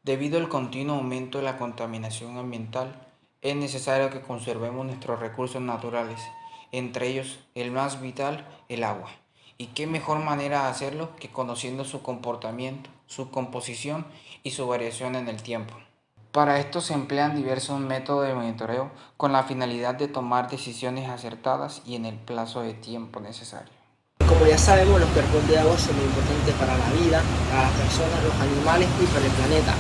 Debido al continuo aumento de la contaminación ambiental, es necesario que conservemos nuestros recursos naturales, entre ellos el más vital, el agua. ¿Y qué mejor manera de hacerlo que conociendo su comportamiento, su composición y su variación en el tiempo? Para esto se emplean diversos métodos de monitoreo con la finalidad de tomar decisiones acertadas y en el plazo de tiempo necesario. Como ya sabemos, los cuerpos de agua son muy importantes para la vida, para las personas, los animales y para el planeta.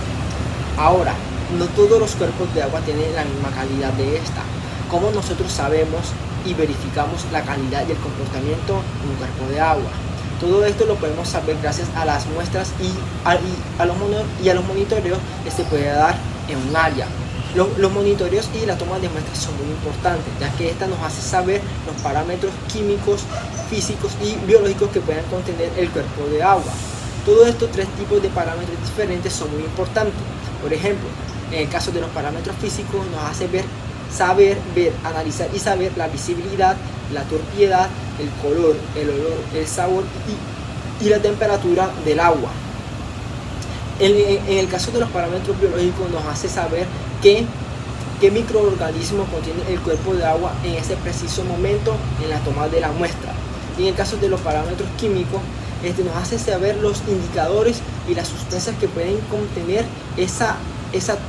Ahora, no todos los cuerpos de agua tienen la misma calidad de esta. ¿Cómo nosotros sabemos y verificamos la calidad y el comportamiento de un cuerpo de agua? Todo esto lo podemos saber gracias a las muestras y a los monitoreos que se puede dar en un área. Los monitoreos y la toma de muestras son muy importantes, ya que esta nos hace saber los parámetros químicos, físicos y biológicos que puedan contener el cuerpo de agua. Todos estos tres tipos de parámetros diferentes son muy importantes. Por ejemplo, en el caso de los parámetros físicos nos hace saber, analizar y saber la visibilidad, la turbiedad, el color, el olor, el sabor y la temperatura del agua. En el caso de los parámetros biológicos nos hace saber qué microorganismo contiene el cuerpo de agua en ese preciso momento en la toma de la muestra. Y en el caso de los parámetros químicos, nos hace saber los indicadores y las sustancias que pueden contener esa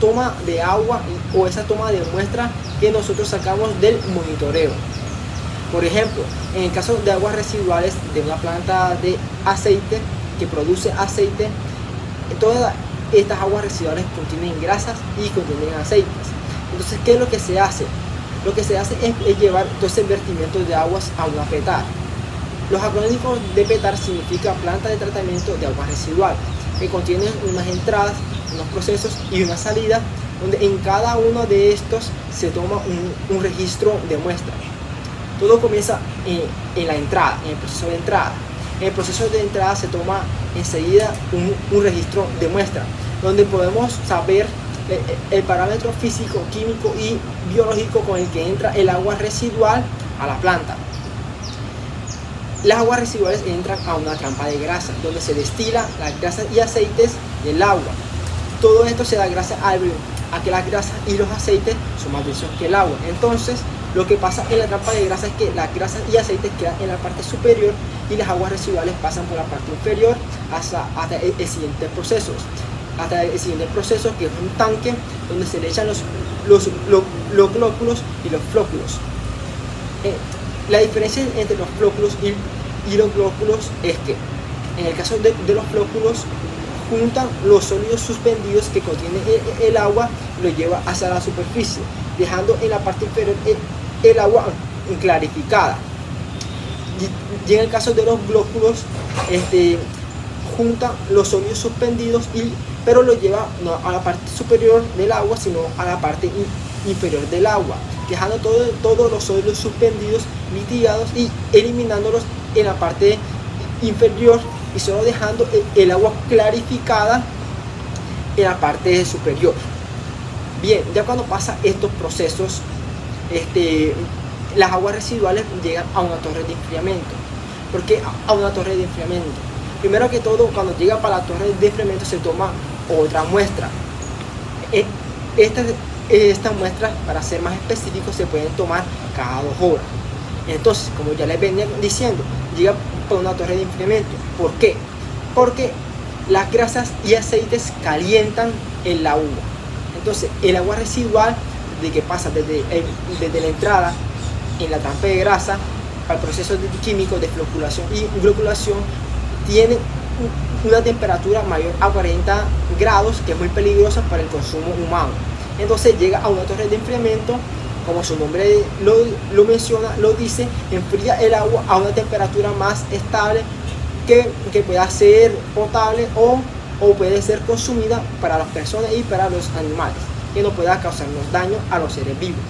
toma de agua o esa toma de muestra que nosotros sacamos del monitoreo. Por ejemplo, en el caso de aguas residuales de una planta de aceite que produce aceite, todas estas aguas residuales contienen grasas y contienen aceites. Entonces, ¿qué es lo que se hace? Lo que se hace es llevar todo ese vertimiento de aguas a una PETAR. Los acrónimos de PETAR significa planta de tratamiento de aguas residuales, que contienen unas entradas, unos procesos y una salida, donde en cada uno de estos se toma un registro de muestra. Todo comienza en la entrada, en el proceso de entrada. En el proceso de entrada se toma enseguida un registro de muestra, donde podemos saber el parámetro físico, químico y biológico con el que entra el agua residual a la planta. Las aguas residuales entran a una trampa de grasa, donde se destila las grasas y aceites del agua. Todo esto se da gracias a que las grasas y los aceites son más densos que el agua. Entonces, lo que pasa en la trampa de grasa es que las grasas y aceites quedan en la parte superior y las aguas residuales pasan por la parte inferior hasta el siguiente proceso. Hasta el siguiente proceso, que es un tanque donde se le echan los glóbulos y los flóculos. La diferencia entre los flóculos y los glóbulos es que en el caso de los flóculos juntan los sólidos suspendidos que contiene el agua y lo lleva hacia la superficie, dejando en la parte inferior el agua clarificada. Y en el caso de los glóbulos, juntan los sólidos suspendidos, pero lo lleva no a la parte superior del agua, sino a la parte inferior del agua, dejando todos los sólidos suspendidos mitigados y eliminándolos en la parte inferior y solo dejando el agua clarificada en la parte superior. Bien, ya cuando pasa estos procesos, las aguas residuales llegan a una torre de enfriamiento. ¿Por qué a una torre de enfriamiento? Primero que todo, cuando llega para la torre de enfriamiento se toma otra muestra. Estas muestras, para ser más específicos, se pueden tomar cada 2 horas. Entonces, como ya les venía diciendo, llega por una torre de enfriamiento. ¿Por qué? Porque las grasas y aceites calientan el agua. Entonces, el agua residual, de que pasa desde la entrada en la trampa de grasa al proceso químico de floculación y globulación, tiene una temperatura mayor a 40 grados, que es muy peligrosa para el consumo humano. Entonces llega a una torre de enfriamiento, como su nombre lo menciona, lo dice, enfría el agua a una temperatura más estable que pueda ser potable o puede ser consumida para las personas y para los animales, que no pueda causarnos daño a los seres vivos.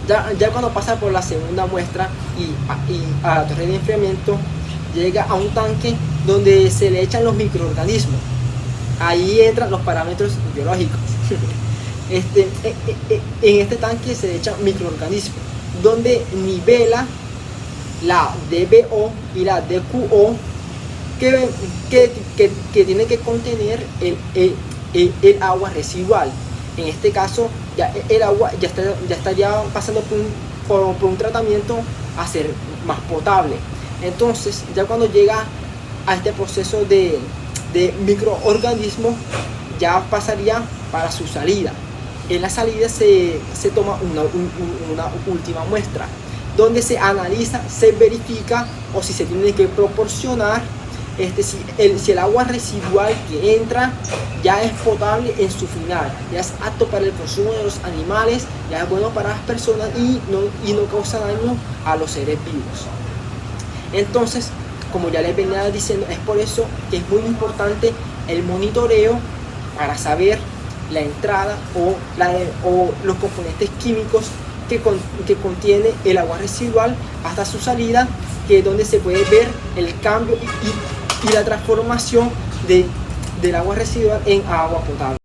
Ya cuando pasa por la segunda muestra y a la torre de enfriamiento, llega a un tanque donde se le echan los microorganismos. Ahí entran los parámetros biológicos. En este tanque se le echan microorganismos, donde nivela la DBO y la DQO que tiene que contener el agua residual. En este caso, ya el agua ya estaría pasando por un tratamiento a ser más potable. Entonces, ya cuando llega a este proceso de microorganismos, ya pasaría para su salida. En la salida se toma una última muestra, donde se analiza, se verifica o si se tiene que proporcionar si el agua residual que entra ya es potable en su final, ya es apto para el consumo de los animales, ya es bueno para las personas y no causa daño a los seres vivos. Entonces, como ya les venía diciendo, es por eso que es muy importante el monitoreo para saber la entrada o los componentes químicos que contiene el agua residual hasta su salida, que es donde se puede ver el cambio y la transformación del agua residual en agua potable.